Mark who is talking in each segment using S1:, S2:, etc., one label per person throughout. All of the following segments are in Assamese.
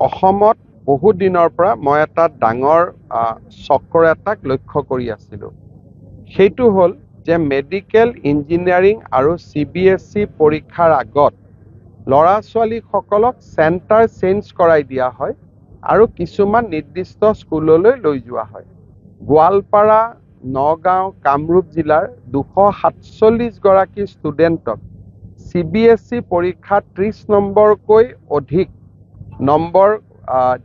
S1: অসমত বহু দিনৰ পৰা মই এটা ডাঙৰ চক্ৰ এটাক লক্ষ্য কৰি আছিলোঁ। সেইটো হ'ল যে মেডিকেল ইঞ্জিনিয়াৰিং আৰু CBSE পৰীক্ষাৰ আগত ল'ৰা ছোৱালীসকলক চেণ্টাৰ চেঞ্জ কৰাই দিয়া হয় আৰু কিছুমান নিৰ্দিষ্ট স্কুললৈ লৈ যোৱা হয়। গোৱালপাৰা, নগাঁও, কামৰূপ জিলাৰ 247 গৰাকী ষ্টুডেণ্টক CBSE পৰীক্ষাত 30 নম্বৰকৈ অধিক নম্বৰ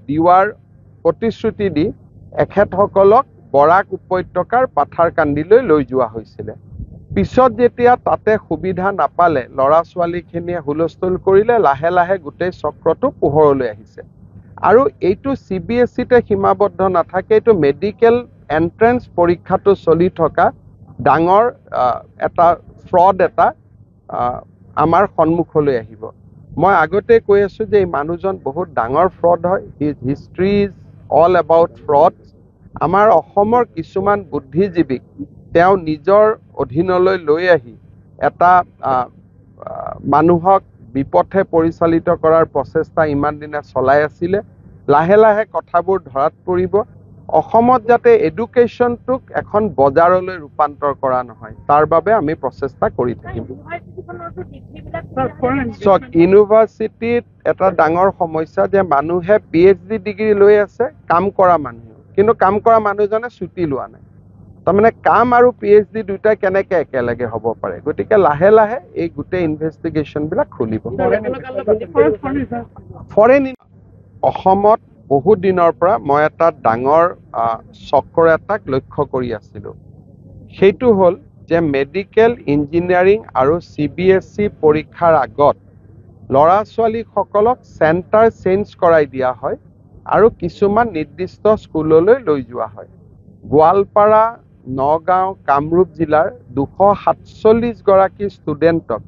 S1: দিয়াৰ প্ৰতিশ্ৰুতি দি এখেতসকলক বৰাক উপত্যকাৰ পাথাৰকান্দিলৈ লৈ যোৱা হৈছিলে। পিছত যেতিয়া তাতে সুবিধা নাপালে, ল'ৰা ছোৱালীখিনিয়ে হুলস্থুল কৰিলে, লাহে লাহে গোটেই চক্ৰটো পোহৰলৈ আহিছে। আৰু এইটো CBSEতে সীমাবদ্ধ নাথাকে, এইটো মেডিকেল এন্ট্ৰেন্স পৰীক্ষাটো চলি থকা ডাঙৰ এটা ফ্ৰড এটা আমাৰ সন্মুখলৈ আহিব। মই আগতে কৈ আছোঁ যে এই মানুহজন বহুত ডাঙৰ ফ্ৰড হয়। His history is all about fraud. আমাৰ অসমৰ কিছুমান বুদ্ধিজীৱীক তেওঁ নিজৰ অধীনলৈ লৈ আহি এটা মানুহক বিপথে পৰিচালিত কৰাৰ প্ৰচেষ্টা ইমান দিনে চলাই আছিলে। লাহে লাহে কথাবোৰ ধৰাত পৰিব। অসমত যাতে এডুকেশ্যনটোক এখন বজাৰলৈ ৰূপান্তৰ কৰা নহয়, তাৰ বাবে আমি প্ৰচেষ্টা কৰি থাকিম। চাওক, ইউনিভাৰ্চিটিত এটা ডাঙৰ সমস্যা যে মানুহে PhD ডিগ্ৰী লৈ আছে, কাম কৰা মানুহ, কিন্তু কাম কৰা মানুহজনে ছুটি লোৱা নাই। তাৰমানে কাম আৰু PhD দুইটা কেনেকে একেলগে হ'ব পাৰে? গতিকে লাহে লাহে এই গোটেই ইনভেষ্টিগেশ্যনবিলাক খুলিব। ফৰেন অসমত বহু দিনৰ পৰা মই এটা ডাঙৰ চক্ৰ এটাক লক্ষ্য কৰি আছিলোঁ। সেইটো হ'ল যে মেডিকেল ইঞ্জিনিয়াৰিং আৰু CBSE পৰীক্ষাৰ আগত ল'ৰা ছোৱালীসকলক চেণ্টাৰ চেঞ্জ কৰাই দিয়া হয় আৰু কিছুমান নিৰ্দিষ্ট স্কুললৈ লৈ যোৱা হয়। গোৱালপাৰা, নগাঁও, কামৰূপ জিলাৰ 247 গৰাকী ষ্টুডেণ্টক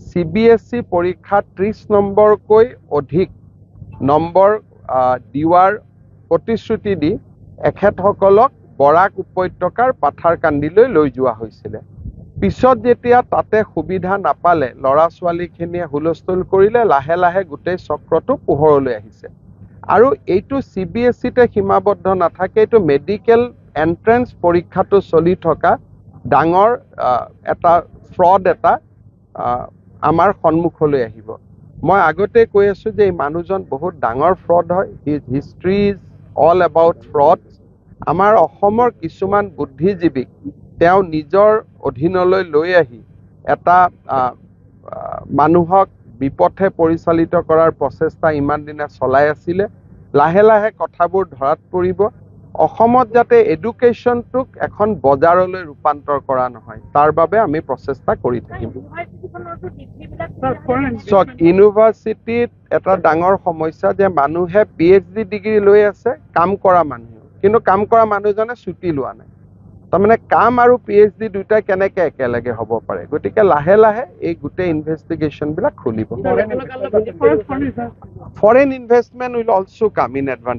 S1: CBSE পৰীক্ষাত 30 নম্বৰকৈ অধিক নম্বৰ দিয়াৰ প্ৰতিশ্ৰুতি দি এখেতসকলক বৰাক উপত্যকাৰ পাথাৰকান্দিলৈ লৈ যোৱা হৈছিলে। পিছত যেতিয়া তাতে সুবিধা নাপালে, ল'ৰা ছোৱালীখিনিয়ে হুলস্থুল কৰিলে, লাহে লাহে গোটেই চক্ৰটো পোহৰলৈ আহিছে। আৰু এইটো CBSEতে সীমাবদ্ধ নাথাকে, এইটো মেডিকেল এন্ট্ৰেন্স পৰীক্ষাটো চলি থকা ডাঙৰ এটা ফ্ৰড এটা আমাৰ সন্মুখলৈ আহিব। মই আগতে কৈ আছোঁ যে এই মানুহজন বহুত ডাঙৰ ফ্ৰড হয়। His history is all about fraud. আমাৰ অসমৰ কিছুমান বুদ্ধিজীৱীক তেওঁ নিজৰ অধীনলৈ লৈ আহি এটা মানুহক বিপথে পৰিচালিত কৰাৰ প্ৰচেষ্টা ইমান দিনে চলাই আছিলে। লাহে লাহে কথাবোৰ ধৰাত পৰিব। অসমত যাতে এডুকেশ্যনটোক এখন বজাৰলৈ ৰূপান্তৰ কৰা নহয়, তাৰ বাবে আমি প্ৰচেষ্টা কৰি থাকিম। চাওক, ইউনিভাৰ্চিটিত এটা ডাঙৰ সমস্যা যে মানুহে PhD ডিগ্ৰী লৈ আছে, কাম কৰা মানুহ, কিন্তু কাম কৰা মানুহজনে ছুটি লোৱা নাই। তাৰমানে কাম আৰু PhD দুইটা কেনেকে একেলগে হ'ব পাৰে? গতিকে লাহে লাহে এই গোটেই ইনভেষ্টিগেশ্যনবিলাক খুলিব। Foreign investment will also come in advantage.